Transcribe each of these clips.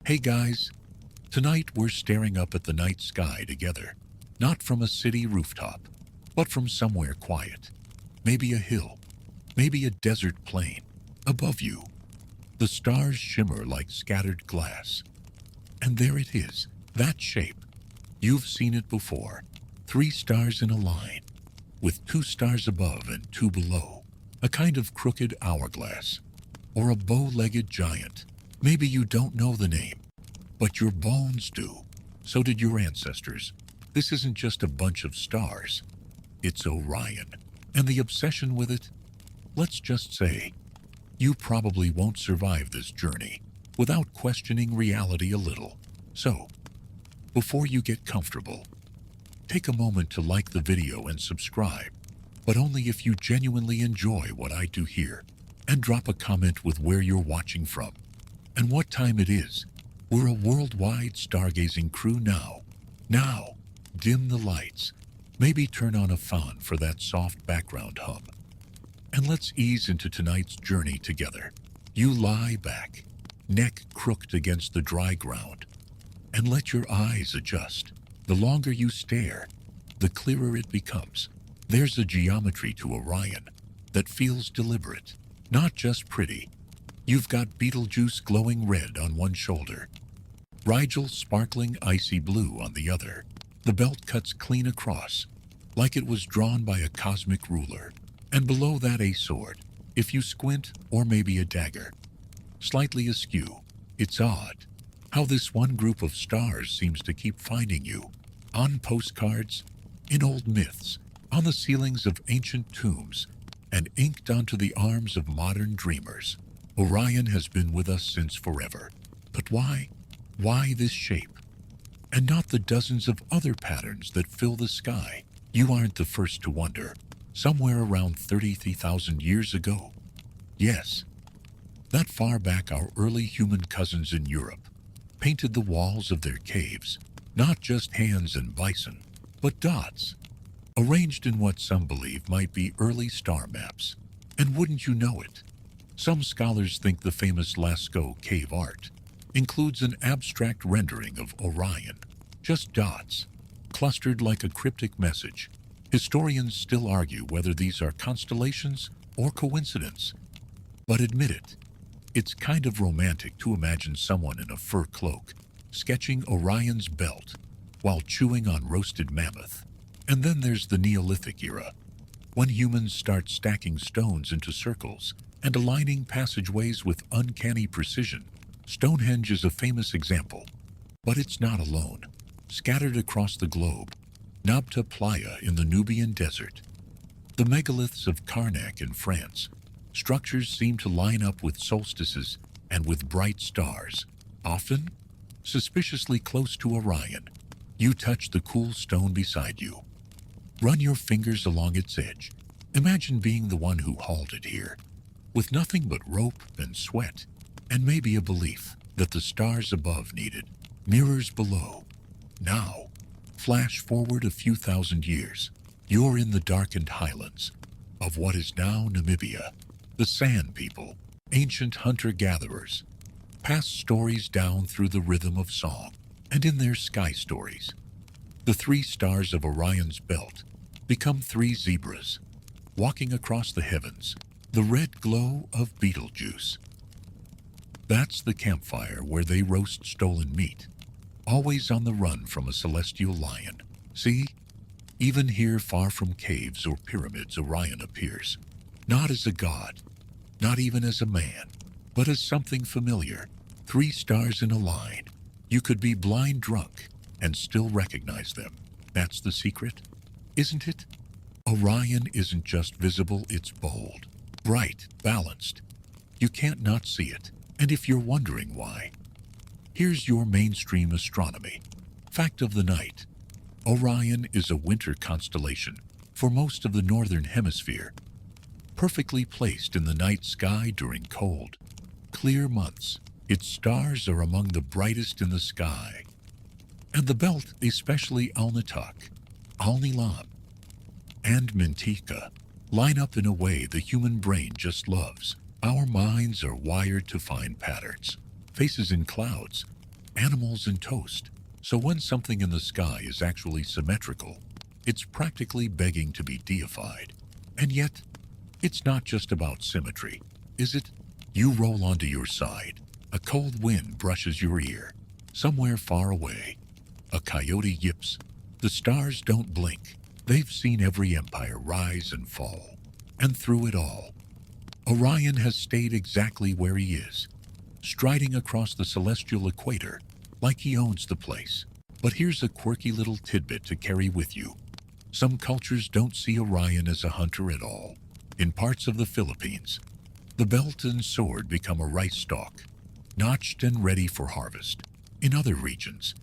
Hey guys, tonight we're staring up at the night sky together. Not from a city rooftop, but from somewhere quiet. Maybe a hill, maybe a desert plain. Above you, the stars shimmer like scattered glass. And there it is, that shape. You've seen it before. 3 stars in a line, with 2 stars above and 2 below. A kind of crooked hourglass, or a bow-legged giant. Maybe you don't know the name, but your bones do. So did your ancestors. This isn't just a bunch of stars. It's Orion. And the obsession with it? Let's just say, you probably won't survive this journey without questioning reality a little. So, before you get comfortable, take a moment to like the video and subscribe, but only if you genuinely enjoy what I do here, and drop a comment with where you're watching from and what time it is. We're a worldwide stargazing crew now. Now, dim the lights, maybe turn on a fan for that soft background hum, and let's ease into tonight's journey together. You lie back, neck crooked against the dry ground, and let your eyes adjust. The longer you stare, the clearer it becomes. There's a geometry to Orion that feels deliberate, not just pretty. You've got Betelgeuse glowing red on one shoulder, Rigel sparkling icy blue on the other. The belt cuts clean across, like it was drawn by a cosmic ruler. And below that a sword, if you squint, or maybe a dagger, slightly askew. It's odd how this one group of stars seems to keep finding you. On postcards, in old myths, on the ceilings of ancient tombs, and inked onto the arms of modern dreamers. Orion has been with us since forever. But why? Why this shape? And not the dozens of other patterns that fill the sky? You aren't the first to wonder. Somewhere around 33,000 years ago. Yes, that far back our early human cousins in Europe painted the walls of their caves, not just hands and bison, but dots, arranged in what some believe might be early star maps. And wouldn't you know it, some scholars think the famous Lascaux cave art includes an abstract rendering of Orion, just dots, clustered like a cryptic message. Historians still argue whether these are constellations or coincidence. But admit it, it's kind of romantic to imagine someone in a fur cloak sketching Orion's belt while chewing on roasted mammoth. And then there's the Neolithic era, when humans start stacking stones into circles and aligning passageways with uncanny precision. Stonehenge is a famous example, but it's not alone. Scattered across the globe, Nabta Playa in the Nubian desert, the megaliths of Karnak in France, structures seem to line up with solstices and with bright stars, often suspiciously close to Orion. You touch the cool stone beside you. Run your fingers along its edge. Imagine being the one who hauled it here, with nothing but rope and sweat, and maybe a belief that the stars above needed mirrors below. Now, flash forward a few thousand years. You're in the darkened highlands of what is now Namibia. The Sand People, ancient hunter-gatherers, pass stories down through the rhythm of song, and in their sky stories, the 3 stars of Orion's belt become 3 zebras, walking across the heavens, the red glow of Betelgeuse. That's the campfire where they roast stolen meat, always on the run from a celestial lion. See, even here far from caves or pyramids, Orion appears, not as a god, not even as a man, but as something familiar. 3 stars in a line. You could be blind drunk and still recognize them. That's the secret, isn't it? Orion isn't just visible, it's bold, bright, balanced. You can't not see it. And if you're wondering why, here's your mainstream astronomy fact of the night. Orion is a winter constellation for most of the northern hemisphere, perfectly placed in the night sky during cold, clear months. Its stars are among the brightest in the sky. And the belt, especially Alnitak, Alnilam, and Mintika, line up in a way the human brain just loves. Our minds are wired to find patterns, faces in clouds, animals, and toast. So when something in the sky is actually symmetrical, it's practically begging to be deified. And yet, it's not just about symmetry, is it? You roll onto your side. A cold wind brushes your ear. Somewhere far away, a coyote yips. The stars don't blink. They've seen every empire rise and fall. And through it all, Orion has stayed exactly where he is, striding across the celestial equator like he owns the place. But here's a quirky little tidbit to carry with you. Some cultures don't see Orion as a hunter at all. In parts of the Philippines, the belt and sword become a rice stalk, notched and ready for harvest. In other regions,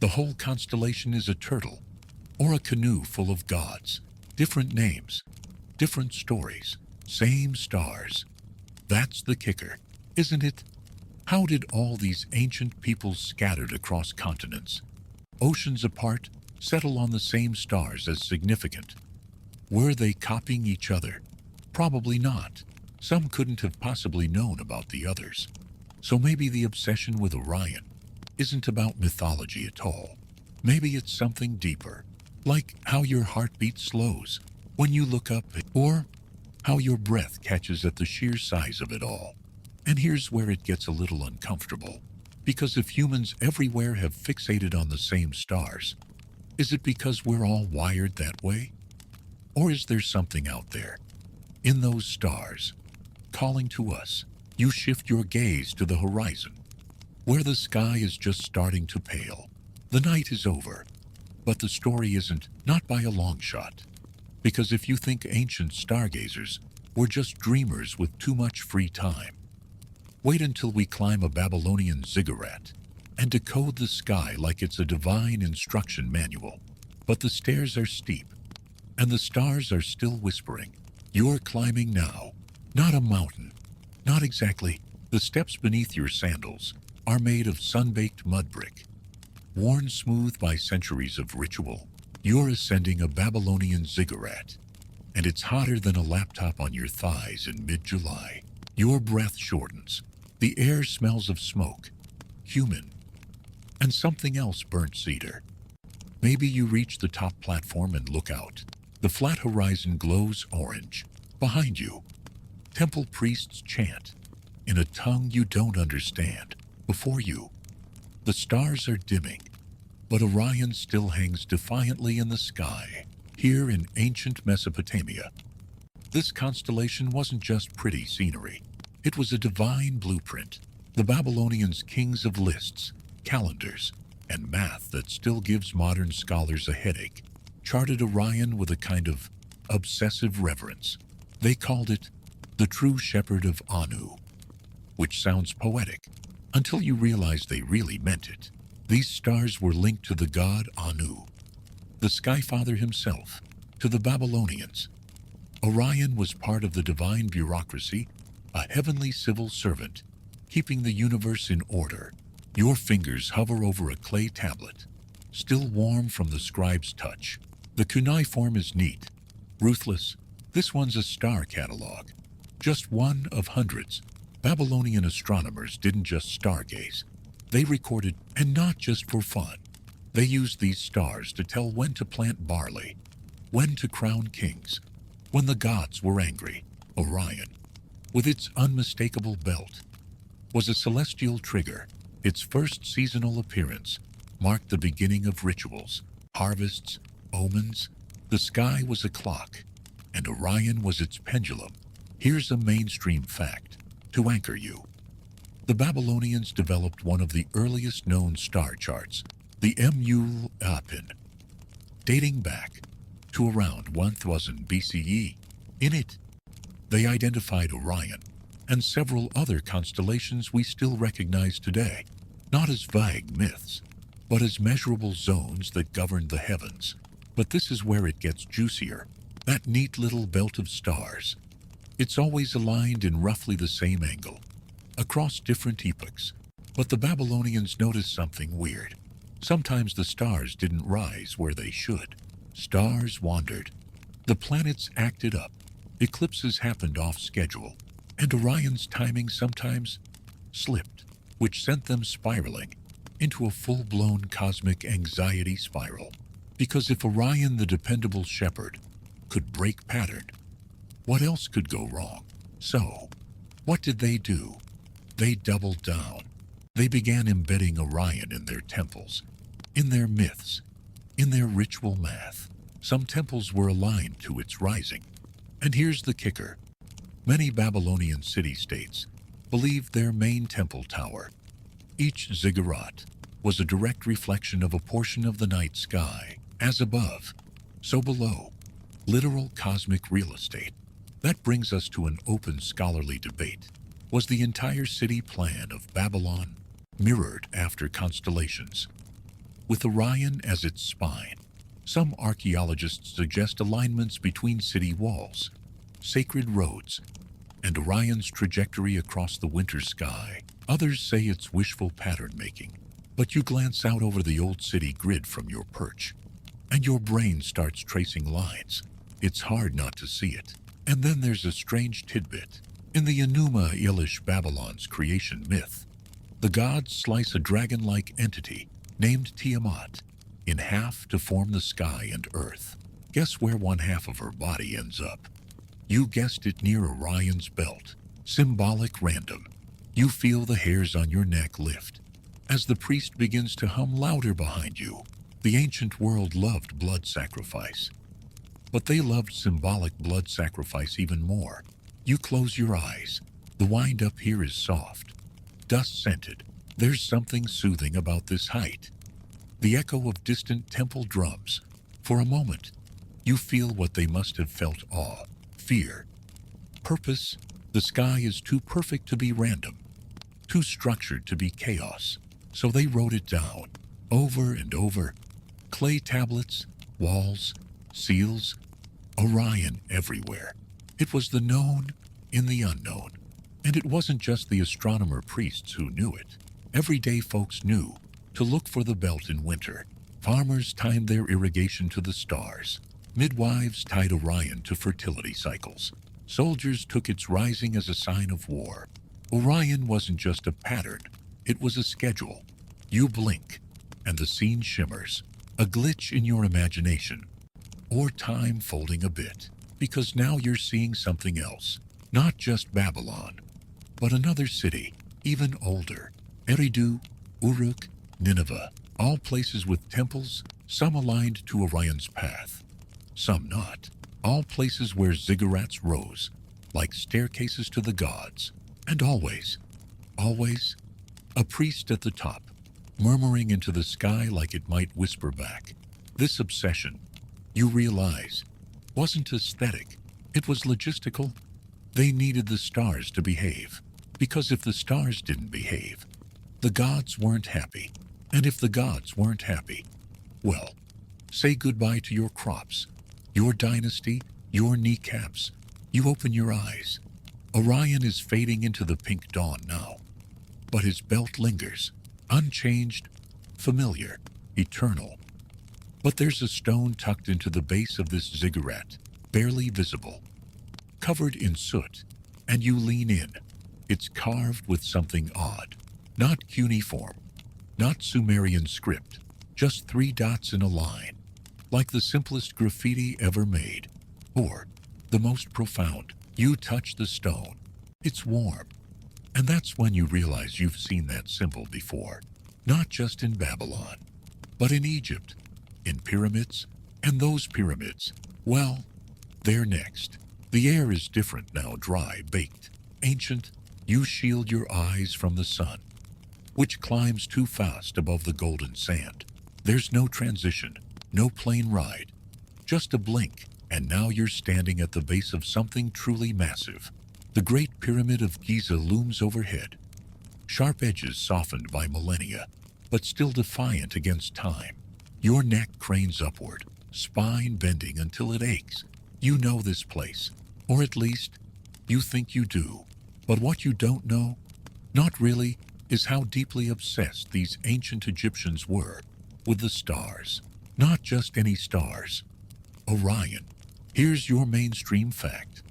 the whole constellation is a turtle or a canoe full of gods. Different names, different stories, same stars. That's the kicker, isn't it? How did all these ancient peoples scattered across continents, oceans apart, settle on the same stars as significant? Were they copying each other? Probably not. Some couldn't have possibly known about the others. So maybe the obsession with Orion isn't about mythology at all. Maybe it's something deeper, like how your heartbeat slows when you look up, or how your breath catches at the sheer size of it all. And here's where it gets a little uncomfortable, because if humans everywhere have fixated on the same stars, is it because we're all wired that way? Or is there something out there, in those stars, calling to us? You shift your gaze to the horizon, where the sky is just starting to pale. The night is over, but the story isn't, not by a long shot. Because if you think ancient stargazers were just dreamers with too much free time, wait until we climb a Babylonian ziggurat and decode the sky like it's a divine instruction manual. But the stairs are steep, and the stars are still whispering. You're climbing now, not a mountain. Not exactly. The steps beneath your sandals are made of sun-baked mud brick, worn smooth by centuries of ritual. You're ascending a Babylonian ziggurat, and it's hotter than a laptop on your thighs in mid-July. Your breath shortens. The air smells of smoke, human, and something else, burnt cedar. Maybe you reach the top platform and look out. The flat horizon glows orange. Behind you, temple priests chant in a tongue you don't understand. Before you, the stars are dimming, but Orion still hangs defiantly in the sky. Here in ancient Mesopotamia, this constellation wasn't just pretty scenery. It was a divine blueprint. The Babylonians, kings of lists, calendars, and math that still gives modern scholars a headache, charted Orion with a kind of obsessive reverence. They called it the true shepherd of Anu, which sounds poetic until you realize they really meant it. These stars were linked to the god Anu, the Sky Father himself. To the Babylonians, Orion was part of the divine bureaucracy, a heavenly civil servant, keeping the universe in order. Your fingers hover over a clay tablet, still warm from the scribe's touch. The cuneiform is neat, ruthless. This one's a star catalog, just one of hundreds. Babylonian astronomers didn't just stargaze. They recorded, and not just for fun. They used these stars to tell when to plant barley, when to crown kings, when the gods were angry. Orion, with its unmistakable belt, was a celestial trigger. Its first seasonal appearance marked the beginning of rituals, harvests, omens. The sky was a clock, and Orion was its pendulum. Here's a mainstream fact to anchor you. The Babylonians developed one of the earliest known star charts, the Mu-Apin, dating back to around 1000 BCE. In it, they identified Orion and several other constellations we still recognize today, not as vague myths, but as measurable zones that governed the heavens. But this is where it gets juicier. That neat little belt of stars. It's always aligned in roughly the same angle, across different epochs. But the Babylonians noticed something weird. Sometimes the stars didn't rise where they should. Stars wandered. The planets acted up. Eclipses happened off schedule. And Orion's timing sometimes slipped, which sent them spiraling into a full-blown cosmic anxiety spiral. Because if Orion, the dependable shepherd, could break pattern, what else could go wrong? So, what did they do? They doubled down. They began embedding Orion in their temples, in their myths, in their ritual math. Some temples were aligned to its rising. And here's the kicker. Many Babylonian city-states believed their main temple tower, each ziggurat, was a direct reflection of a portion of the night sky, as above, so below, literal cosmic real estate. That brings us to an open scholarly debate. Was the entire city plan of Babylon mirrored after constellations, with Orion as its spine? Some archaeologists suggest alignments between city walls, sacred roads, and Orion's trajectory across the winter sky. Others say it's wishful pattern-making. But you glance out over the old city grid from your perch, and your brain starts tracing lines. It's hard not to see it. And then there's a strange tidbit. In the Enuma Elish, Babylon's creation myth, the gods slice a dragon-like entity named Tiamat in half to form the sky and earth. Guess where one half of her body ends up? You guessed it, near Orion's belt. Symbolic random. You feel the hairs on your neck lift as the priest begins to hum louder behind you. The ancient world loved blood sacrifice, but they loved symbolic blood sacrifice even more. You close your eyes. The wind up here is soft, dust-scented. There's something soothing about this height. The echo of distant temple drums. For a moment, you feel what they must have felt: awe, fear, purpose. The sky is too perfect to be random, too structured to be chaos. So they wrote it down, over and over. Clay tablets, walls, seals, Orion everywhere. It was the known in the unknown. And it wasn't just the astronomer priests who knew it. Everyday folks knew to look for the belt in winter. Farmers timed their irrigation to the stars. Midwives tied Orion to fertility cycles. Soldiers took its rising as a sign of war. Orion wasn't just a pattern, it was a schedule. You blink, and the scene shimmers. A glitch in your imagination, or time folding a bit, because now you're seeing something else. Not just Babylon, but another city, even older. Eridu, Uruk, Nineveh, all places with temples, some aligned to Orion's path, some not. All places where ziggurats rose, like staircases to the gods. And always, a priest at the top, murmuring into the sky like it might whisper back. This obsession, you realize, wasn't aesthetic. It was logistical. They needed the stars to behave, because if the stars didn't behave, the gods weren't happy. And if the gods weren't happy, well, say goodbye to your crops, your dynasty, your kneecaps. You open your eyes. Orion is fading into the pink dawn now, but his belt lingers, unchanged, familiar, eternal. But there's a stone tucked into the base of this ziggurat, barely visible, covered in soot, and you lean in. It's carved with something odd, not cuneiform, not Sumerian script, just 3 dots in a line, like the simplest graffiti ever made, or the most profound. You touch the stone. It's warm. And that's when you realize you've seen that symbol before. Not just in Babylon, but in Egypt, in pyramids. And those pyramids, well, they're next. The air is different now, dry, baked, ancient. You shield your eyes from the sun, which climbs too fast above the golden sand. There's no transition, no plane ride, just a blink. And now you're standing at the base of something truly massive. The Great Pyramid of Giza looms overhead, sharp edges softened by millennia, but still defiant against time. Your neck cranes upward, spine bending until it aches. You know this place, or at least, you think you do. But what you don't know, not really, is how deeply obsessed these ancient Egyptians were with the stars. Not just any stars. Orion. Here's your mainstream fact.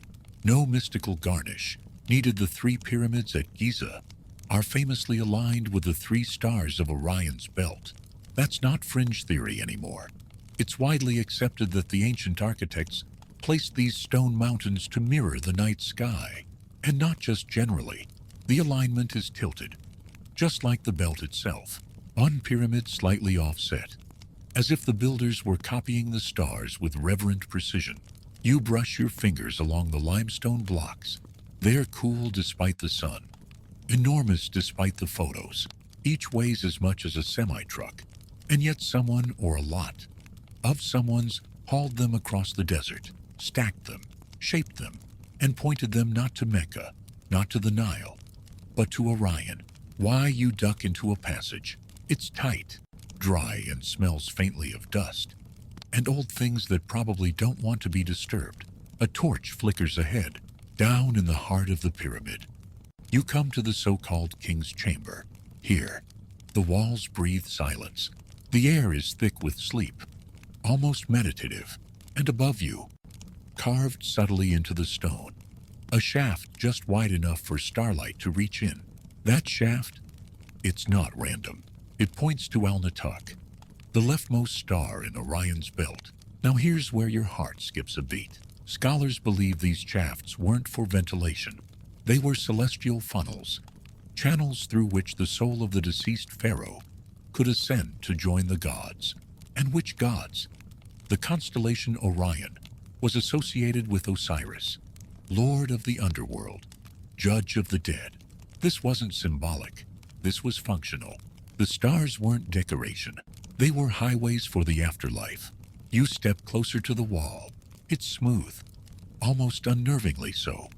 No mystical garnish needed the 3 pyramids at Giza. are famously aligned with the three stars of Orion's belt. That's not fringe theory anymore. It's widely accepted that the ancient architects placed these stone mountains to mirror the night sky. And not just generally. The alignment is tilted, just like the belt itself, one pyramid slightly offset, as if the builders were copying the stars with reverent precision. You brush your fingers along the limestone blocks. They're cool despite the sun, enormous despite the photos. Each weighs as much as a semi-truck, and yet someone or a lot of someone's hauled them across the desert, stacked them, shaped them, and pointed them not to Mecca, not to the Nile, but to Orion. Why you duck into a passage? It's tight, dry, and smells faintly of dust, and old things that probably don't want to be disturbed. A torch flickers ahead, down in the heart of the pyramid. You come to the so-called King's Chamber. Here, the walls breathe silence. The air is thick with sleep, almost meditative, and above you, carved subtly into the stone, a shaft just wide enough for starlight to reach in. That shaft, it's not random. It points to Al-Natak, the leftmost star in Orion's belt. Now here's where your heart skips a beat. Scholars believe these shafts weren't for ventilation. They were celestial funnels, channels through which the soul of the deceased pharaoh could ascend to join the gods. And which gods? The constellation Orion was associated with Osiris, lord of the underworld, judge of the dead. This wasn't symbolic. This was functional. The stars weren't decoration. They were highways for the afterlife. You step closer to the wall. It's smooth, almost unnervingly so.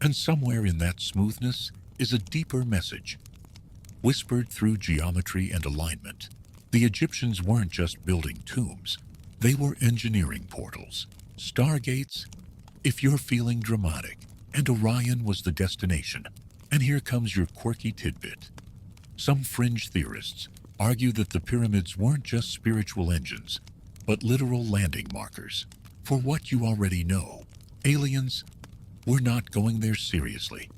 And somewhere in that smoothness is a deeper message, whispered through geometry and alignment. The Egyptians weren't just building tombs. They were engineering portals, stargates, if you're feeling dramatic. And Orion was the destination. And here comes your quirky tidbit. Some fringe theorists argue that the pyramids weren't just spiritual engines, but literal landing markers. For what you already know, aliens were not going there seriously.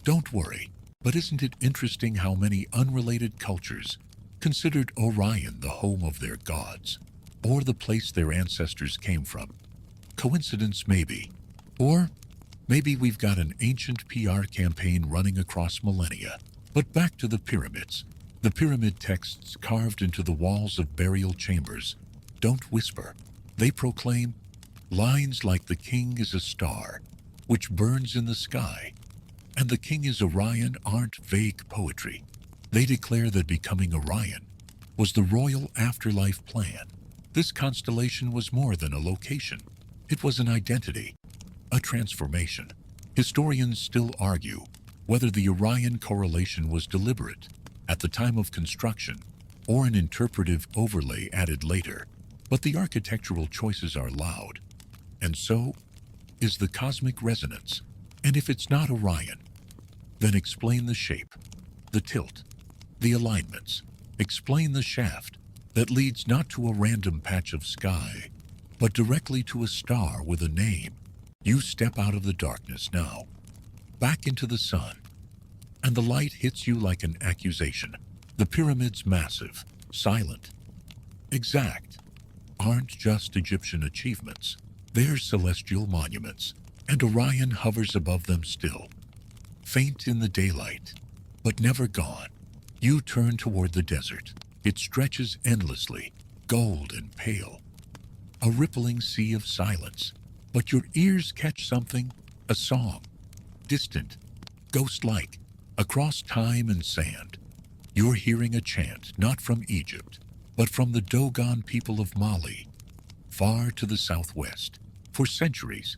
Don't worry, but isn't it interesting how many unrelated cultures considered Orion the home of their gods, or the place their ancestors came from? Coincidence maybe, or maybe we've got an ancient PR campaign running across millennia. But back to the pyramids. The pyramid texts carved into the walls of burial chambers don't whisper. They proclaim lines like the king is a star, which burns in the sky, and the king is Orion aren't vague poetry. They declare that becoming Orion was the royal afterlife plan. This constellation was more than a location. It was an identity, a transformation. Historians still argue whether the Orion correlation was deliberate at the time of construction or an interpretive overlay added later. But the architectural choices are loud, and so is the cosmic resonance. And if it's not Orion, then explain the shape, the tilt, the alignments. Explain the shaft that leads not to a random patch of sky, but directly to a star with a name. You step out of the darkness now, back into the sun, and the light hits you like an accusation. The pyramids, massive, silent, exact, aren't just Egyptian achievements. They're celestial monuments, and Orion hovers above them still, faint in the daylight, but never gone. You turn toward the desert. It stretches endlessly, gold and pale, a rippling sea of silence. But your ears catch something, a song, distant, ghost-like, across time and sand. You're hearing a chant, not from Egypt, but from the Dogon people of Mali, far to the southwest. For centuries,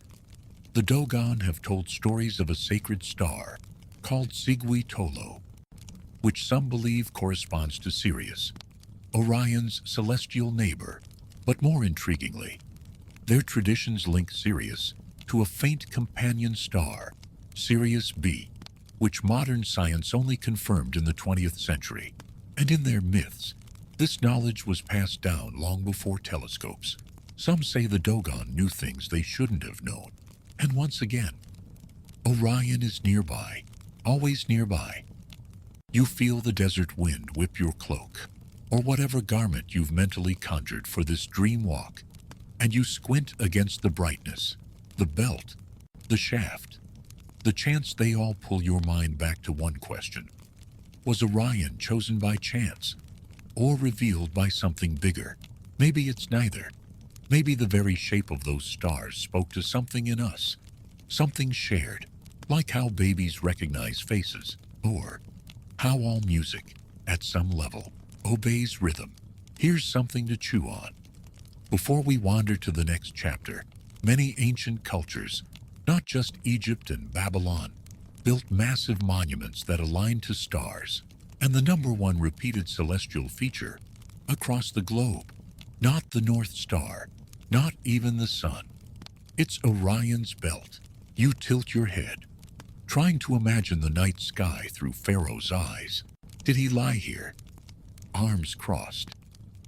the Dogon have told stories of a sacred star called Sigwi Tolo, which some believe corresponds to Sirius, Orion's celestial neighbor. But more intriguingly, their traditions link Sirius to a faint companion star, Sirius B, which modern science only confirmed in the 20th century. And in their myths, this knowledge was passed down long before telescopes. Some say the Dogon knew things they shouldn't have known. And once again, Orion is nearby, always nearby. You feel the desert wind whip your cloak, or whatever garment you've mentally conjured for this dream walk, and you squint against the brightness, the belt, the shaft, the chance they all pull your mind back to one question. Was Orion chosen by chance, or revealed by something bigger? Maybe it's neither. Maybe the very shape of those stars spoke to something in us, something shared, like how babies recognize faces, or how all music, at some level, obeys rhythm. Here's something to chew on. Before we wander to the next chapter, many ancient cultures, not just Egypt and Babylon, built massive monuments that aligned to stars, and the number one repeated celestial feature across the globe, not the North Star, not even the sun. It's Orion's belt. You tilt your head, trying to imagine the night sky through Pharaoh's eyes. Did he lie here, arms crossed,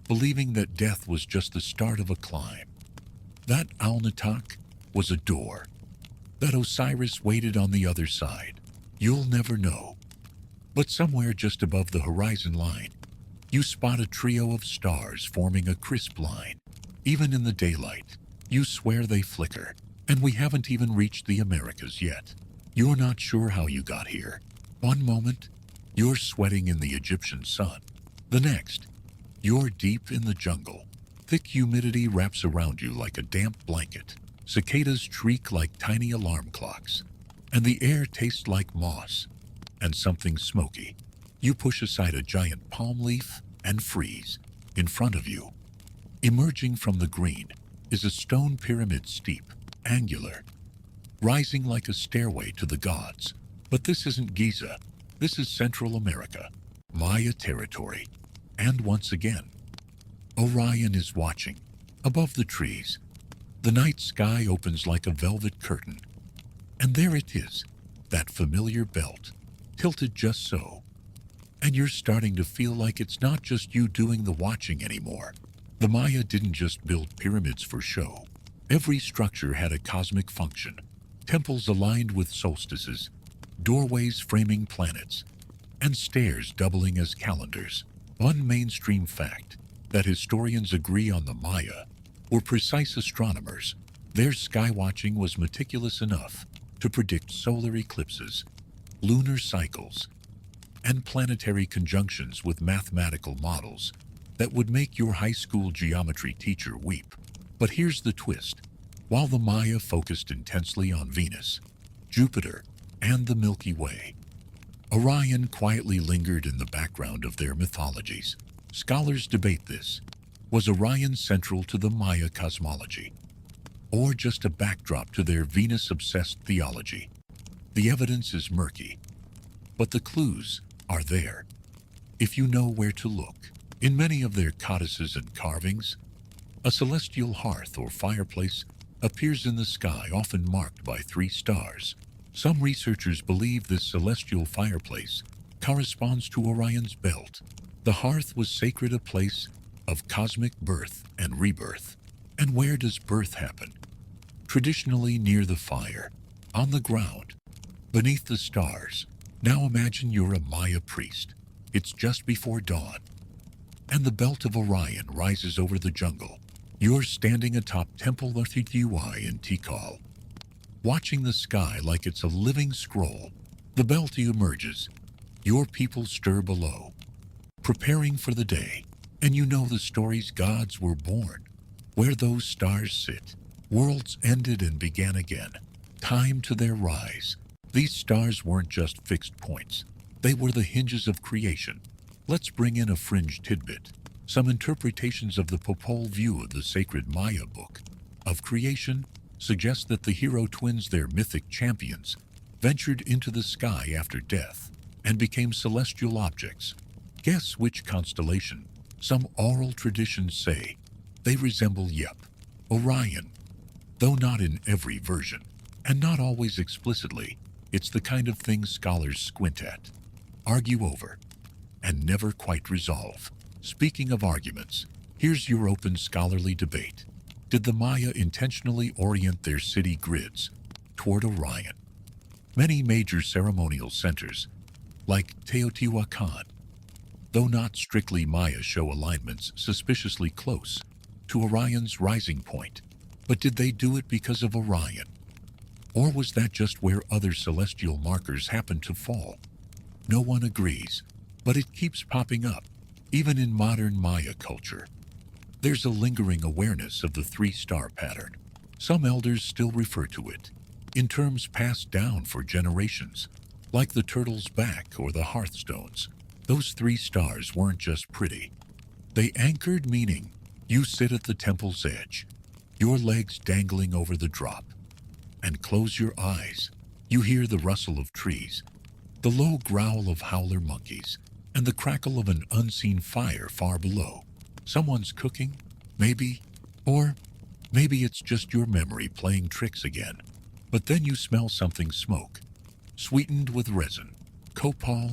believing that death was just the start of a climb? That Alnatak was a door, that Osiris waited on the other side. You'll never know. But somewhere just above the horizon line, you spot a trio of stars forming a crisp line. Even in the daylight, you swear they flicker, and we haven't even reached the Americas yet. You're not sure how you got here. One moment, you're sweating in the Egyptian sun. The next, you're deep in the jungle. Thick humidity wraps around you like a damp blanket. Cicadas shriek like tiny alarm clocks, and the air tastes like moss and something smoky. You push aside a giant palm leaf and freeze. In front of you, emerging from the green, is a stone pyramid, steep, angular, rising like a stairway to the gods. But this isn't Giza. This is Central America, Maya territory. And once again, Orion is watching. Above the trees, the night sky opens like a velvet curtain. And there it is, that familiar belt, tilted just so. And you're starting to feel like it's not just you doing the watching anymore. The Maya didn't just build pyramids for show. Every structure had a cosmic function. Temples aligned with solstices, doorways framing planets, and stairs doubling as calendars. One mainstream fact that historians agree on: the Maya were precise astronomers. Their skywatching was meticulous enough to predict solar eclipses, lunar cycles, and planetary conjunctions with mathematical models that would make your high school geometry teacher weep. But here's the twist. While the Maya focused intensely on Venus, Jupiter, and the Milky Way, Orion quietly lingered in the background of their mythologies. Scholars debate this. Was Orion central to the Maya cosmology, or just a backdrop to their Venus-obsessed theology? The evidence is murky, but the clues are there, if you know where to look. In many of their codices and carvings, a celestial hearth or fireplace appears in the sky, often marked by 3 stars. Some researchers believe this celestial fireplace corresponds to Orion's belt. The hearth was sacred, a place of cosmic birth and rebirth. And where does birth happen? Traditionally near the fire, on the ground, beneath the stars. Now imagine you're a Maya priest. It's just before dawn, and the belt of Orion rises over the jungle. You're standing atop Temple Ui in Tikal, watching the sky like it's a living scroll. The belt emerges. Your people stir below, preparing for the day. And you know the story's gods were born. Where those stars sit, worlds ended and began again. Time to their rise. These stars weren't just fixed points. They were the hinges of creation. Let's bring in a fringe tidbit. Some interpretations of the Popol Vuh of the sacred Maya book of creation suggest that the hero twins, their mythic champions, ventured into the sky after death and became celestial objects. Guess which constellation? Some oral traditions say they resemble Orion, though not in every version, and not always explicitly. It's the kind of thing scholars squint at, argue over, and never quite resolve. Speaking of arguments, here's your open scholarly debate. Did the Maya intentionally orient their city grids toward Orion? Many major ceremonial centers, like Teotihuacan, though not strictly Maya show alignments suspiciously close to Orion's rising point. But did they do it because of Orion? Or was that just where other celestial markers happened to fall? No one agrees, but it keeps popping up, even in modern Maya culture. There's a lingering awareness of the three-star pattern. Some elders still refer to it in terms passed down for generations, like the turtle's back or the hearthstones. Those three stars weren't just pretty. They anchored meaning. You sit at the temple's edge, your legs dangling over the drop, and close your eyes. You hear the rustle of trees, the low growl of howler monkeys, and the crackle of an unseen fire far below. Someone's cooking, maybe, or maybe it's just your memory playing tricks again. But then you smell something smoke, sweetened with resin, copal,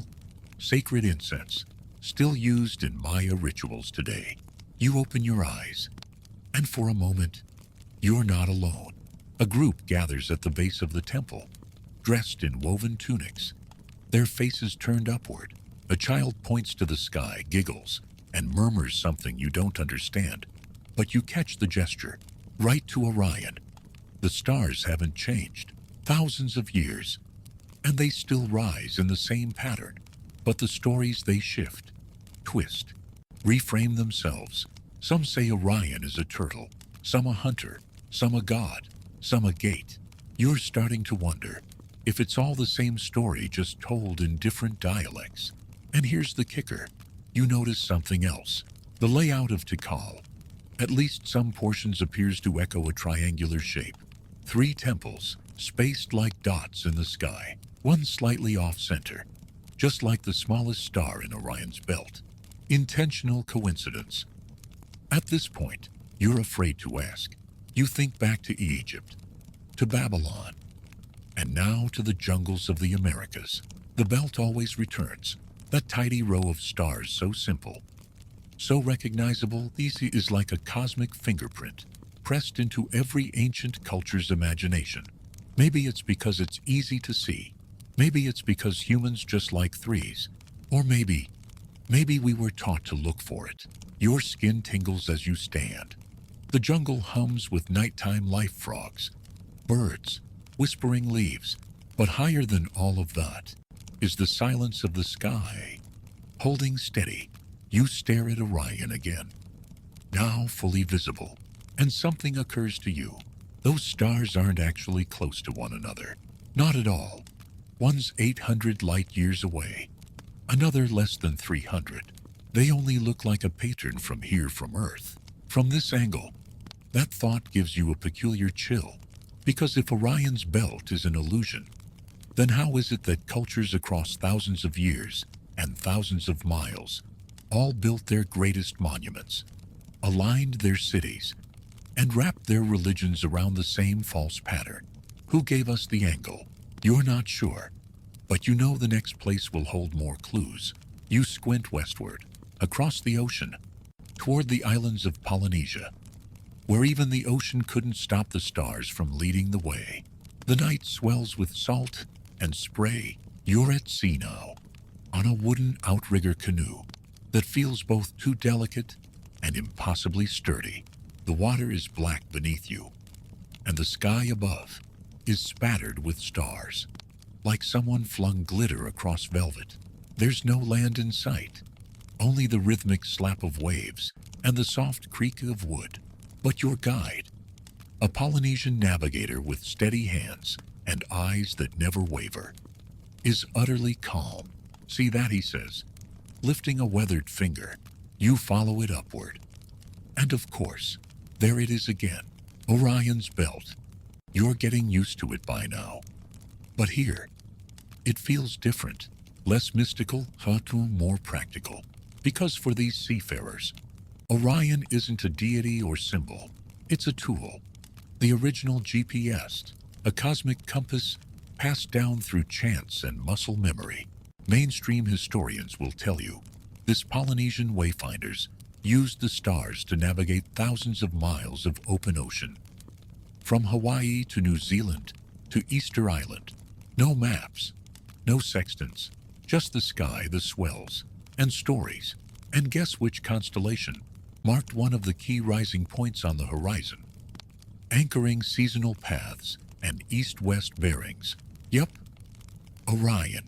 sacred incense, still used in Maya rituals today. You open your eyes, and for a moment, you're not alone. A group gathers at the base of the temple, dressed in woven tunics, their faces turned upward. A child points to the sky, giggles, and murmurs something you don't understand, but you catch the gesture, right to Orion. The stars haven't changed, thousands of years, and they still rise in the same pattern. But the stories, they shift, twist, reframe themselves. Some say Orion is a turtle, some a hunter, some a god, some a gate. You're starting to wonder if it's all the same story, just told in different dialects. And here's the kicker. You notice something else. The layout of Tikal, at least some portions, appears to echo a triangular shape. Three temples, spaced like dots in the sky, one slightly off-center, just like the smallest star in Orion's belt. Intentional coincidence? At this point, you're afraid to ask. You think back to Egypt, to Babylon, and now to the jungles of the Americas. The belt always returns. That tidy row of stars, so simple, so recognizable, these is like a cosmic fingerprint, pressed into every ancient culture's imagination. Maybe it's because it's easy to see. Maybe it's because humans just like threes. Or maybe we were taught to look for it. Your skin tingles as you stand. The jungle hums with nighttime life frogs, birds, whispering leaves. But higher than all of that is the silence of the sky. Holding steady, you stare at Orion again, now fully visible, and something occurs to you. Those stars aren't actually close to one another. Not at all. One's 800 light years away, another less than 300. They only look like a pattern from here, from Earth. From this angle, that thought gives you a peculiar chill. Because if Orion's belt is an illusion, then how is it that cultures across thousands of years and thousands of miles all built their greatest monuments, aligned their cities, and wrapped their religions around the same false pattern? Who gave us the angle? You're not sure, but you know the next place will hold more clues. You squint westward, across the ocean, toward the islands of Polynesia, where even the ocean couldn't stop the stars from leading the way. The night swells with salt and spray. You're at sea now, on a wooden outrigger canoe that feels both too delicate and impossibly sturdy. The water is black beneath you, and the sky above is spattered with stars, like someone flung glitter across velvet. There's no land in sight, only the rhythmic slap of waves and the soft creak of wood. But your guide, a Polynesian navigator with steady hands and eyes that never waver, is utterly calm. See that, he says, lifting a weathered finger. You follow it upward. And of course, there it is again, Orion's belt. You're getting used to it by now. But here, it feels different, less mystical, more practical. Because for these seafarers, Orion isn't a deity or symbol. It's a tool, the original GPS, a cosmic compass passed down through chance and muscle memory. Mainstream historians will tell you this Polynesian wayfinders used the stars to navigate thousands of miles of open ocean. From Hawaii to New Zealand to Easter Island. No maps, no sextants, Just the sky, the swells, and stories. And guess which constellation marked one of the key rising points on the horizon, anchoring seasonal paths and east-west bearings? Yep, Orion.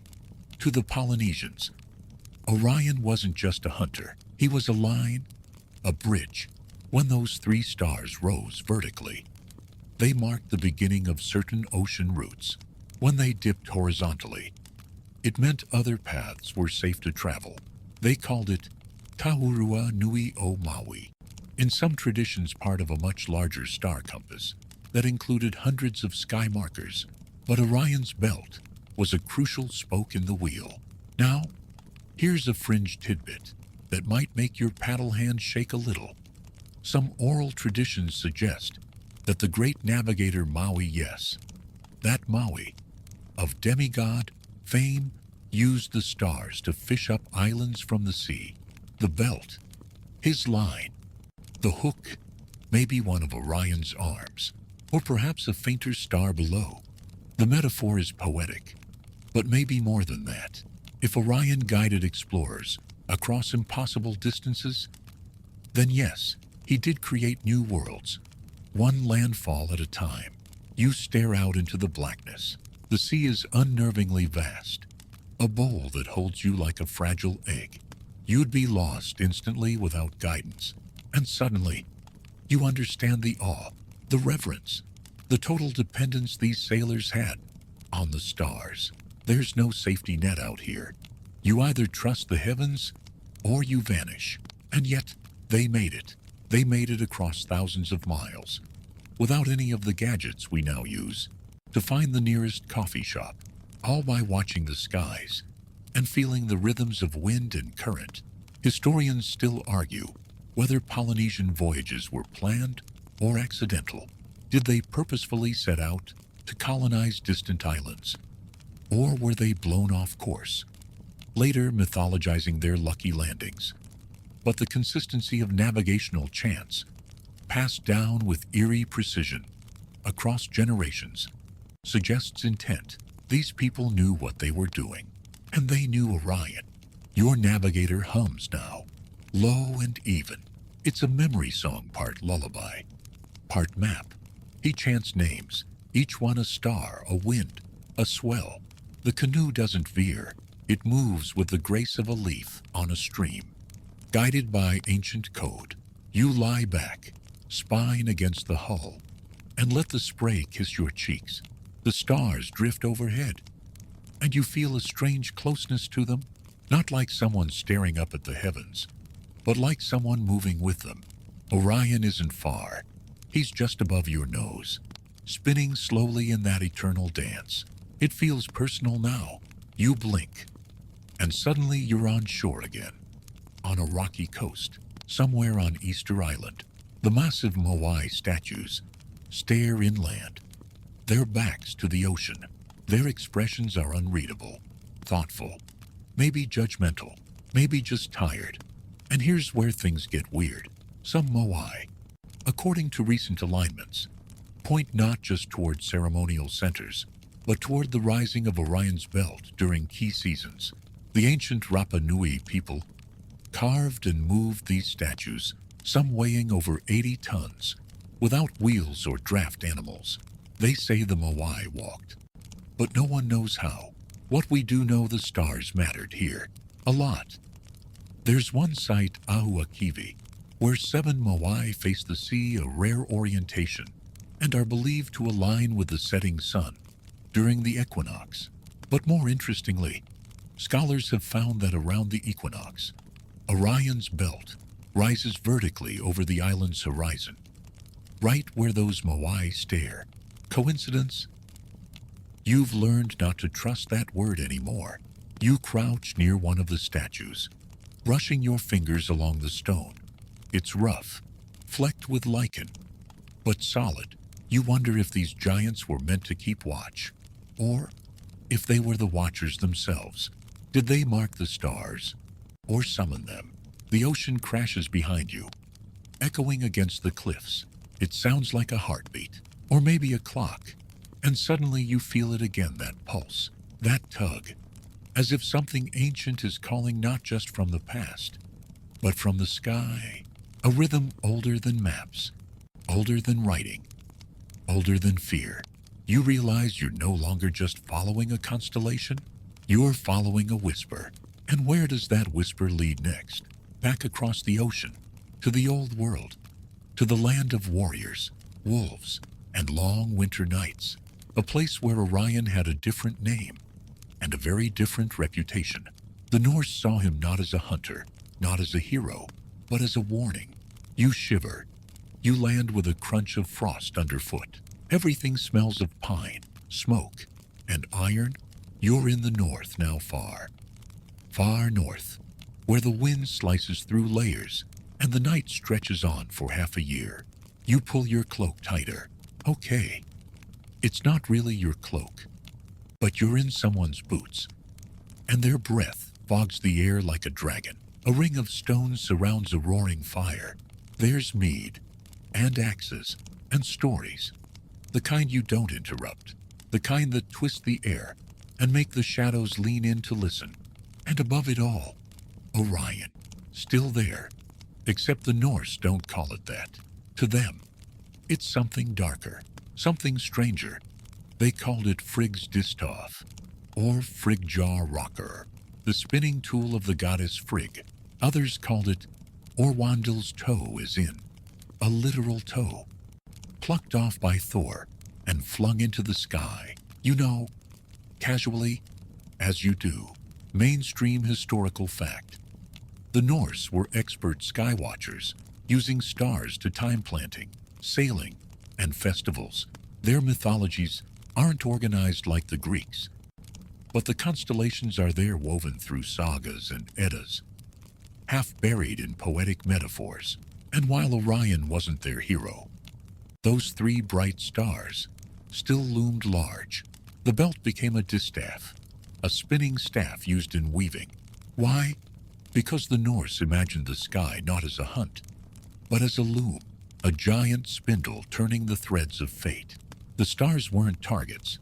To the Polynesians, Orion wasn't just a hunter. He was a line, a bridge. When those three stars rose vertically, they marked the beginning of certain ocean routes. When they dipped horizontally, it meant other paths were safe to travel. They called it Tahurua Nui o Maui. In some traditions, part of a much larger star compass that included hundreds of sky markers, but Orion's belt was a crucial spoke in the wheel. Now, here's a fringe tidbit that might make your paddle hand shake a little. Some oral traditions suggest that the great navigator Maui, yes, that Maui, of demigod fame, used the stars to fish up islands from the sea. The belt, his line, the hook, maybe one of Orion's arms, or perhaps a fainter star below. The metaphor is poetic, but maybe more than that. If Orion guided explorers across impossible distances, then yes, he did create new worlds, one landfall at a time. You stare out into the blackness. The sea is unnervingly vast, a bowl that holds you like a fragile egg. You'd be lost instantly without guidance, and suddenly, you understand the awe, the reverence, the total dependence these sailors had on the stars. There's no safety net out here. You either trust the heavens or you vanish. And yet, they made it. They made it across thousands of miles, without any of the gadgets we now use, to find the nearest coffee shop, all by watching the skies and feeling the rhythms of wind and current. Historians still argue whether Polynesian voyages were planned or accidental. Did they purposefully set out to colonize distant islands, or were they blown off course, later mythologizing their lucky landings? But the consistency of navigational chance, passed down with eerie precision across generations, suggests intent. These people knew what they were doing, and they knew Orion. Your navigator hums now, low and even. It's a memory song, part lullaby, part map. He chants names, each one a star, a wind, a swell. The canoe doesn't veer. It moves with the grace of a leaf on a stream. Guided by ancient code, you lie back, spine against the hull, and let the spray kiss your cheeks. The stars drift overhead, and you feel a strange closeness to them, not like someone staring up at the heavens, but like someone moving with them. Orion isn't far. He's just above your nose, spinning slowly in that eternal dance. It feels personal now. You blink, and suddenly you're on shore again, on a rocky coast, somewhere on Easter Island. The massive Moai statues stare inland, their backs to the ocean. Their expressions are unreadable, thoughtful, maybe judgmental, maybe just tired. And here's where things get weird. Some Moai, according to recent alignments, point not just toward ceremonial centers, but toward the rising of Orion's belt during key seasons. The ancient Rapa Nui people carved and moved these statues, some weighing over 80 tons, without wheels or draft animals. They say the Moai walked, but no one knows how. What we do know, the stars mattered here, a lot. There's one site, Ahuakivi, where 7 Moai face the sea, a rare orientation, and are believed to align with the setting sun during the equinox. But more interestingly, scholars have found that around the equinox, Orion's belt rises vertically over the island's horizon, right where those Moai stare. Coincidence? You've learned not to trust that word anymore. You crouch near one of the statues, brushing your fingers along the stone. It's rough, flecked with lichen, but solid. You wonder if these giants were meant to keep watch, or if they were the watchers themselves. Did they mark the stars, or summon them? The ocean crashes behind you, echoing against the cliffs. It sounds like a heartbeat, or maybe a clock, and suddenly you feel it again, that pulse, that tug, as if something ancient is calling not just from the past, but from the sky. A rhythm older than maps, older than writing, older than fear. You realize you're no longer just following a constellation, you're following a whisper. And where does that whisper lead next? Back across the ocean, to the old world, to the land of warriors, wolves, and long winter nights. A place where Orion had a different name and a very different reputation. The Norse saw him not as a hunter, not as a hero, but as a warning. You shiver. You land with a crunch of frost underfoot. Everything smells of pine, smoke, and iron. You're in the north now, far, far north, where the wind slices through layers and the night stretches on for half a year. You pull your cloak tighter. Okay, it's not really your cloak, but you're in someone's boots, and their breath fogs the air like a dragon. A ring of stones surrounds a roaring fire. There's mead, and axes, and stories. The kind you don't interrupt. The kind that twist the air and make the shadows lean in to listen. And above it all, Orion, still there. Except the Norse don't call it that. To them, it's something darker, something stranger. They called it Frigg's distaff, or Frigjar rocker, the spinning tool of the goddess Frigg. Others called it Orwandil's toe, as in a literal toe, plucked off by Thor and flung into the sky. You know, casually, as you do. Mainstream historical fact. The Norse were expert sky watchers, using stars to time planting, sailing, and festivals. Their mythologies aren't organized like the Greeks, but the constellations are there, woven through sagas and eddas, half buried in poetic metaphors. And while Orion wasn't their hero, those three bright stars still loomed large. The belt became a distaff, a spinning staff used in weaving. Why? Because the Norse imagined the sky not as a hunt, but as a loom, a giant spindle turning the threads of fate. The stars weren't targets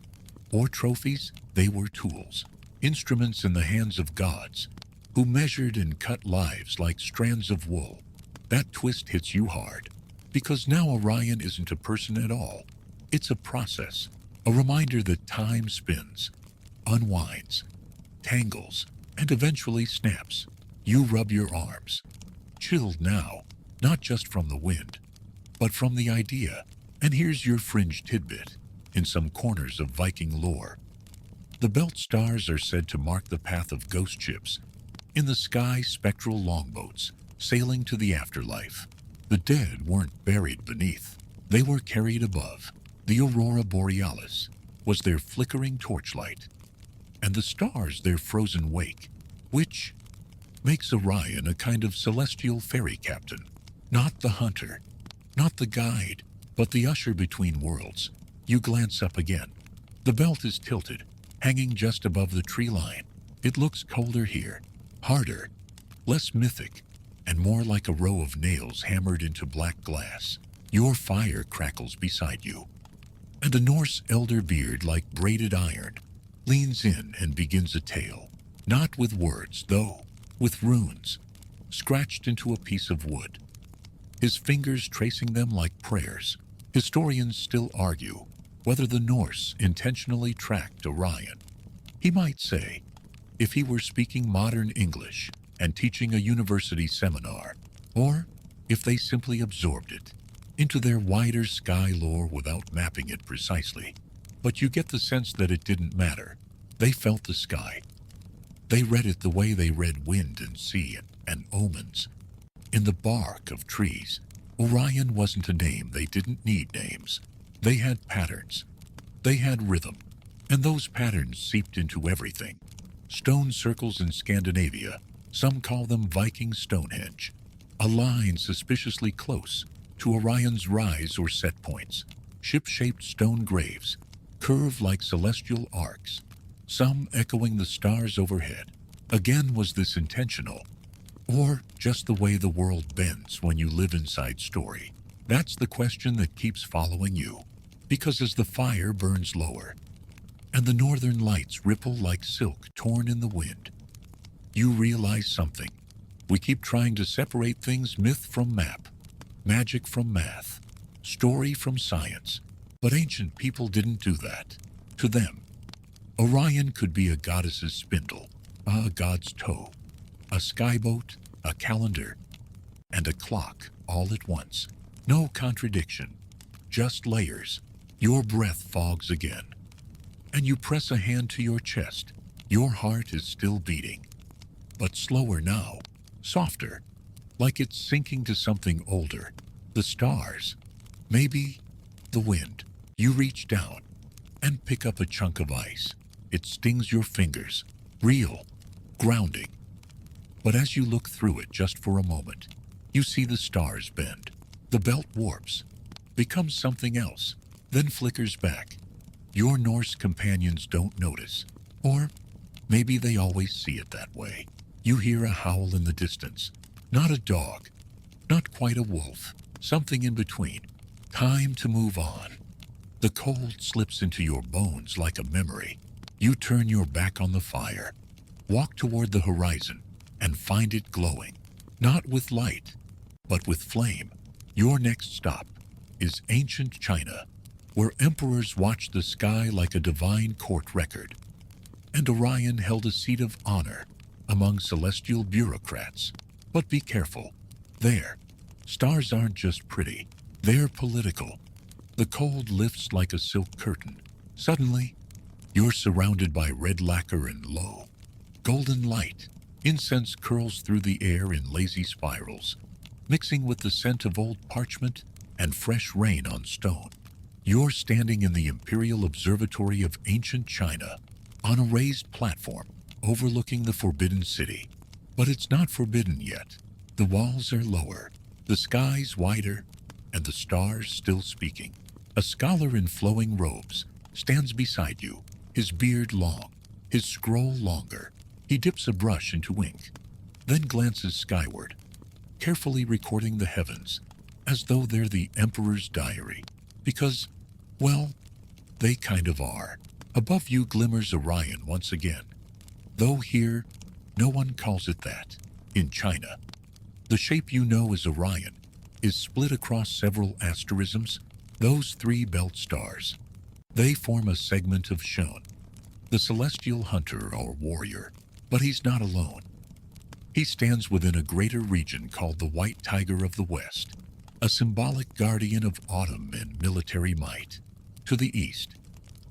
or trophies, they were tools, instruments in the hands of gods who measured and cut lives like strands of wool. That twist hits you hard, because now Orion isn't a person at all. It's a process, a reminder that time spins, unwinds, tangles, and eventually snaps. You rub your arms, chilled now, not just from the wind, but from the idea. And here's your fringe tidbit. In some corners of Viking lore, the belt stars are said to mark the path of ghost ships. In the sky, spectral longboats sailing to the afterlife. The dead weren't buried beneath. They were carried above. The aurora borealis was their flickering torchlight, and the stars their frozen wake, which makes Orion a kind of celestial ferry captain. Not the hunter, not the guide, but the usher between worlds. You glance up again. The belt is tilted, hanging just above the tree line. It looks colder here, harder, less mythic, and more like a row of nails hammered into black glass. Your fire crackles beside you, and a Norse elder beard like braided iron leans in and begins a tale. Not with words, though, with runes, scratched into a piece of wood, his fingers tracing them like prayers. Historians still argue whether the Norse intentionally tracked Orion. He might say, if he were speaking modern English and teaching a university seminar, or if they simply absorbed it into their wider sky lore without mapping it precisely. But you get the sense that it didn't matter. They felt the sky. They read it the way they read wind and sea and omens in the bark of trees. Orion wasn't a name. They didn't need names. They had patterns. They had rhythm. And those patterns seeped into everything. Stone circles in Scandinavia, some call them Viking Stonehenge, a line suspiciously close to Orion's rise or set points. Ship-shaped stone graves curve like celestial arcs, some echoing the stars overhead. Again, was this intentional, or just the way the world bends when you live inside story? That's the question that keeps following you, because as the fire burns lower, and the northern lights ripple like silk torn in the wind. You realize something. We keep trying to separate things: myth from map, magic from math, story from science. But ancient people didn't do that. To them, Orion could be a goddess's spindle, a god's toe, a skyboat, a calendar, and a clock all at once. No contradiction, just layers. Your breath fogs again, and you press a hand to your chest. Your heart is still beating, but slower now, softer, like it's sinking to something older. The stars, maybe the wind. You reach down and pick up a chunk of ice. It stings your fingers, real, grounding. But as you look through it just for a moment, you see the stars bend. The belt warps, becomes something else, then flickers back. Your Norse companions don't notice, or maybe they always see it that way. You hear a howl in the distance. Not a dog, not quite a wolf, something in between. Time to move on. The cold slips into your bones like a memory. You turn your back on the fire, walk toward the horizon, and find it glowing. Not with light, but with flame. Your next stop is ancient China, where emperors watched the sky like a divine court record, and Orion held a seat of honor among celestial bureaucrats. But be careful. There, stars aren't just pretty, they're political. The cold lifts like a silk curtain. Suddenly, you're surrounded by red lacquer and low, golden light. Incense curls through the air in lazy spirals, mixing with the scent of old parchment and fresh rain on stone. You're standing in the Imperial Observatory of ancient China, on a raised platform overlooking the Forbidden City. But it's not forbidden yet. The walls are lower, the skies wider, and the stars still speaking. A scholar in flowing robes stands beside you, his beard long, his scroll longer. He dips a brush into ink, then glances skyward, carefully recording the heavens, as though they're the Emperor's diary. Because, well, they kind of are. Above you glimmers Orion once again, though here, no one calls it that. In China, the shape you know as Orion is split across several asterisms. Those three belt stars, they form a segment of Shun, the celestial hunter or warrior. But he's not alone. He stands within a greater region called the White Tiger of the West, a symbolic guardian of autumn and military might. To the east,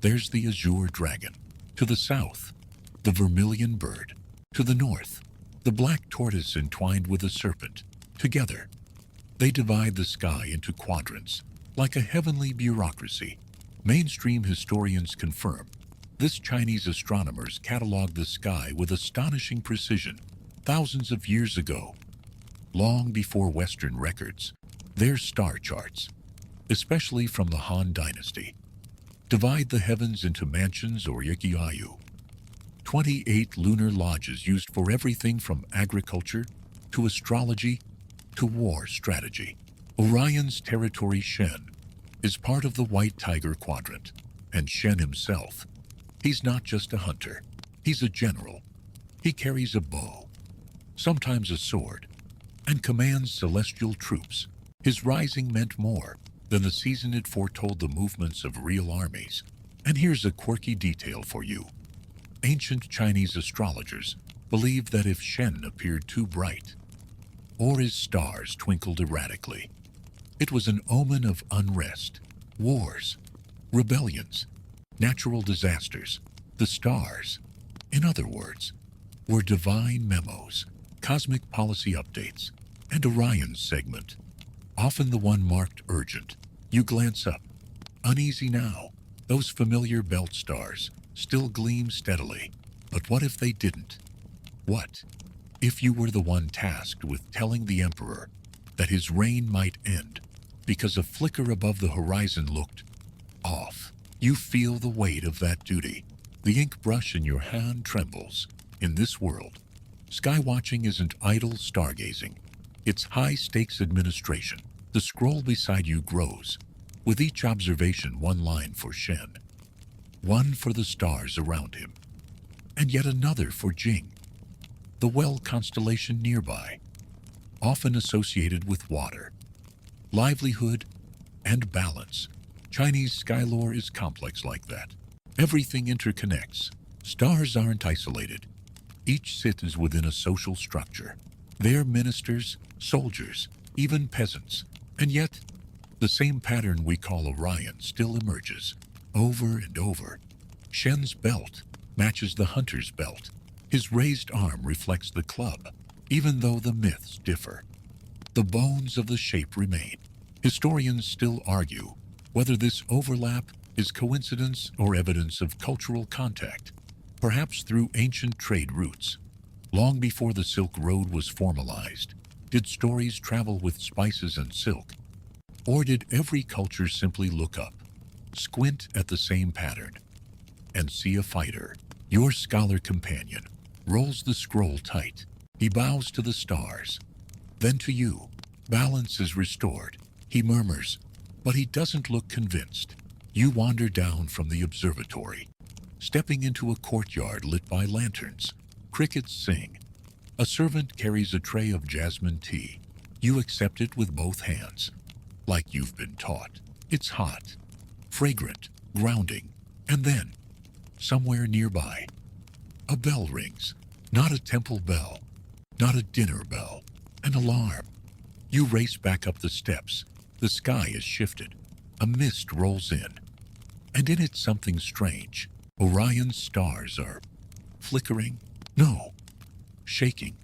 there's the azure dragon. To the south, the vermilion bird. To the north, the black tortoise entwined with a serpent. Together, they divide the sky into quadrants, like a heavenly bureaucracy. Mainstream historians confirm this. Chinese astronomers cataloged the sky with astonishing precision thousands of years ago, long before Western records. Their star charts, especially from the Han Dynasty, divide the heavens into mansions or yikiayu, 28 lunar lodges used for everything from agriculture to astrology to war strategy. Orion's territory, Shen, is part of the White Tiger Quadrant, and Shen himself, he's not just a hunter, he's a general. He carries a bow, sometimes a sword, and commands celestial troops. His rising meant more than the season. It foretold the movements of real armies. And here's a quirky detail for you. Ancient Chinese astrologers believed that if Shen appeared too bright, or his stars twinkled erratically, it was an omen of unrest, wars, rebellions, natural disasters. The stars, in other words, were divine memos, cosmic policy updates, and Orion's segment, often the one marked urgent. You glance up, uneasy now. Those familiar belt stars still gleam steadily. But what if they didn't? What if you were the one tasked with telling the Emperor that his reign might end because a flicker above the horizon looked off? You feel the weight of that duty. The ink brush in your hand trembles. In this world, skywatching isn't idle stargazing. It's high-stakes administration. The scroll beside you grows. With each observation, one line for Shen. one for the stars around him, and yet another for Jing, the well constellation nearby, often associated with water, livelihood, and balance. Chinese sky lore is complex like that. Everything interconnects. Stars aren't isolated. Each sits within a social structure. They're ministers, soldiers, even peasants. And yet, the same pattern we call Orion still emerges, over and over. Shen's belt matches the hunter's belt. His raised arm reflects the club, even though the myths differ. The bones of the shape remain. Historians still argue whether this overlap is coincidence or evidence of cultural contact, perhaps through ancient trade routes. Long before the Silk Road was formalized, did stories travel with spices and silk? Or did every culture simply look up, squint at the same pattern, and see a fighter? Your scholar companion rolls the scroll tight. He bows to the stars, then to you. Balance is restored. He murmurs, but he doesn't look convinced. You wander down from the observatory, stepping into a courtyard lit by lanterns. Crickets sing. A servant carries a tray of jasmine tea. You accept it with both hands, like you've been taught. It's hot, fragrant, grounding, and then, somewhere nearby, a bell rings. Not a temple bell, not a dinner bell, an alarm. You race back up the steps. The sky is shifted. A mist rolls in, and in it something strange. Orion's stars are flickering. No, shaking,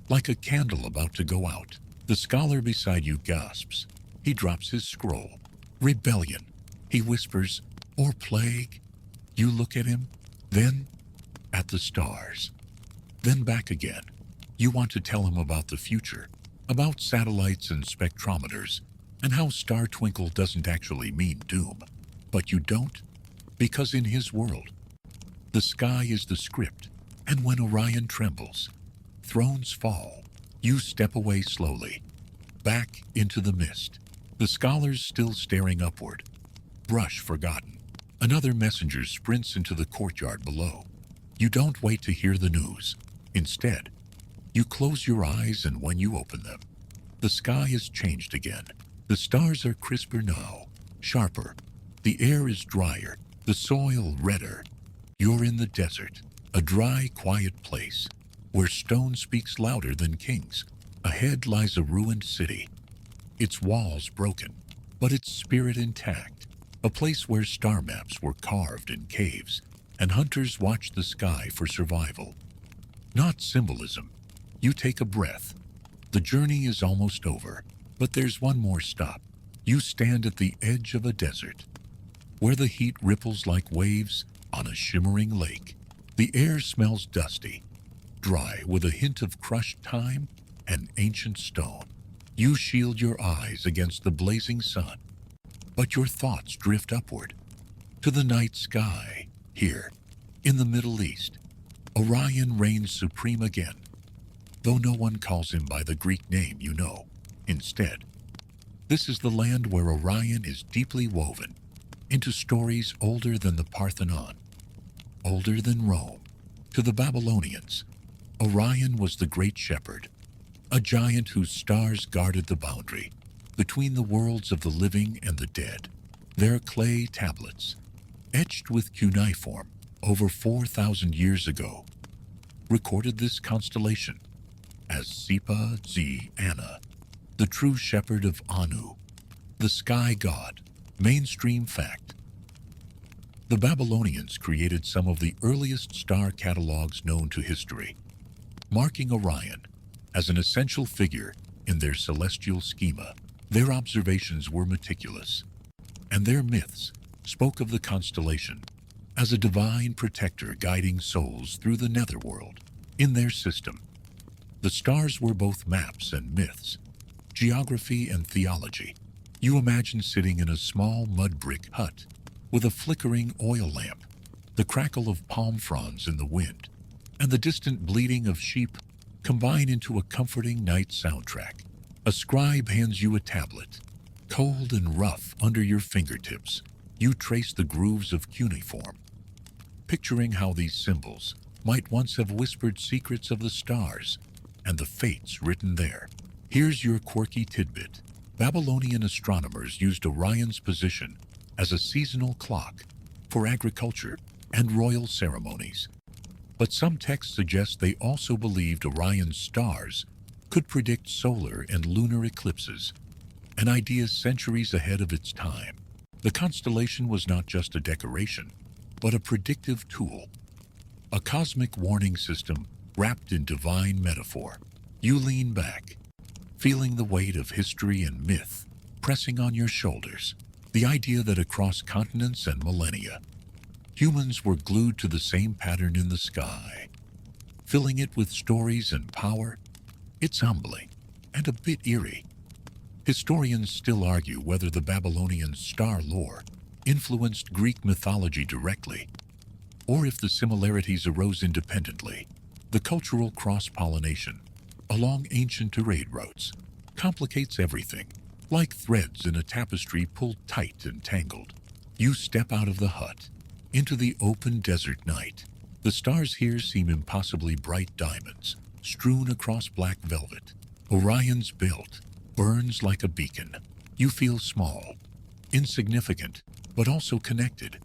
like a candle about to go out. The scholar beside you gasps. He drops his scroll. Rebellion, he whispers, or plague. You look at him, then at the stars, then back again. You want to tell him about the future, about satellites and spectrometers, and how star twinkle doesn't actually mean doom. But you don't, because in his world, the sky is the script, and when Orion trembles, thrones fall. You step away slowly, back into the mist. The scholar's still staring upward, brush forgotten. Another messenger sprints into the courtyard below. You don't wait to hear the news. Instead, you close your eyes, and when you open them, the sky has changed again. The stars are crisper now, sharper. The air is drier, the soil redder. You're in the desert, a dry, quiet place where stone speaks louder than kings. Ahead lies a ruined city, its walls broken, but its spirit intact. A place where star maps were carved in caves, and hunters watched the sky for survival. Not symbolism. You take a breath. The journey is almost over, but there's one more stop. You stand at the edge of a desert, where the heat ripples like waves on a shimmering lake. The air smells dusty, dry with a hint of crushed time and ancient stone. You shield your eyes against the blazing sun, but your thoughts drift upward to the night sky. Here, in the Middle East, Orion reigns supreme again, though no one calls him by the Greek name you know. Instead, this is the land where Orion is deeply woven into stories older than the Parthenon, older than Rome. To the Babylonians, Orion was the great shepherd, a giant whose stars guarded the boundary between the worlds of the living and the dead. Their clay tablets, etched with cuneiform over 4,000 years ago, recorded this constellation as Sipa Zi Anna, the true shepherd of Anu, the sky god. Mainstream fact: the Babylonians created some of the earliest star catalogs known to history, marking Orion as an essential figure in their celestial schema. Their observations were meticulous, and their myths spoke of the constellation as a divine protector guiding souls through the netherworld. In their system, the stars were both maps and myths, geography and theology. You imagine sitting in a small mud brick hut with a flickering oil lamp, the crackle of palm fronds in the wind, and the distant bleating of sheep combine into a comforting night soundtrack. A scribe hands you a tablet, cold and rough under your fingertips. You trace the grooves of cuneiform, picturing how these symbols might once have whispered secrets of the stars and the fates written there. Here's your quirky tidbit. Babylonian astronomers used Orion's position as a seasonal clock for agriculture and royal ceremonies. But some texts suggest they also believed Orion's stars could predict solar and lunar eclipses, an idea centuries ahead of its time. The constellation was not just a decoration, but a predictive tool, a cosmic warning system wrapped in divine metaphor. You lean back, feeling the weight of history and myth pressing on your shoulders. The idea that across continents and millennia, humans were glued to the same pattern in the sky, filling it with stories and power. It's humbling and a bit eerie. Historians still argue whether the Babylonian star lore influenced Greek mythology directly, or if the similarities arose independently. The cultural cross-pollination along ancient trade routes complicates everything, like threads in a tapestry pulled tight and tangled. You step out of the hut into the open desert night. The stars here seem impossibly bright diamonds strewn across black velvet. Orion's belt burns like a beacon. You feel small, insignificant, but also connected.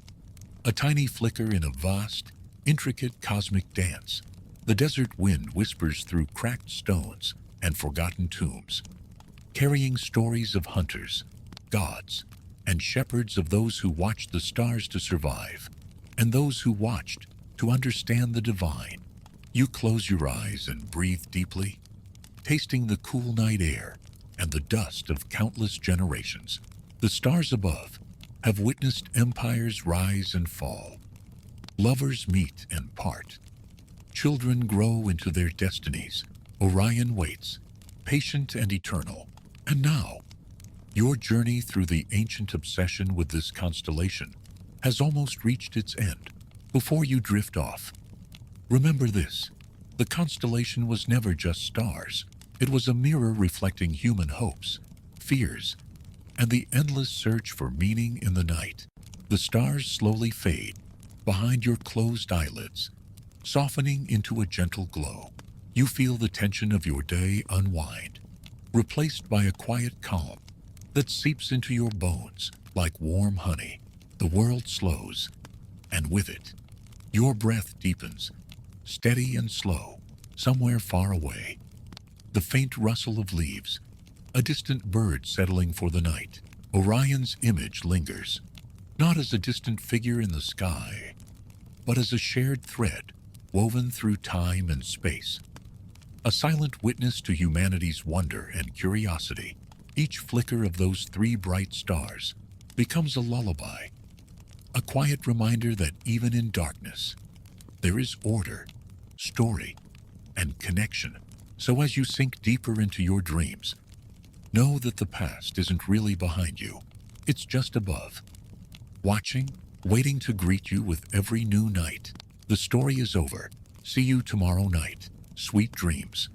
A tiny flicker in a vast, intricate cosmic dance. The desert wind whispers through cracked stones and forgotten tombs, carrying stories of hunters, gods, and shepherds, of those who watched the stars to survive, and those who watched to understand the divine. You close your eyes and breathe deeply, tasting the cool night air and the dust of countless generations. The stars above have witnessed empires rise and fall, lovers meet and part, children grow into their destinies. Orion waits, patient and eternal. And now, your journey through the ancient obsession with this constellation has almost reached its end. Before you drift off, remember this: the constellation was never just stars. It was a mirror reflecting human hopes, fears, and the endless search for meaning in the night. The stars slowly fade behind your closed eyelids, softening into a gentle glow. You feel the tension of your day unwind, replaced by a quiet calm that seeps into your bones like warm honey. The world slows, and with it, your breath deepens, steady and slow. Somewhere far away, the faint rustle of leaves, a distant bird settling for the night. Orion's image lingers, not as a distant figure in the sky, but as a shared thread woven through time and space, a silent witness to humanity's wonder and curiosity. Each flicker of those three bright stars becomes a lullaby, a quiet reminder that even in darkness, there is order, story, and connection. So as you sink deeper into your dreams, know that the past isn't really behind you. It's just above, watching, waiting to greet you with every new night. The story is over. See you tomorrow night. Sweet dreams.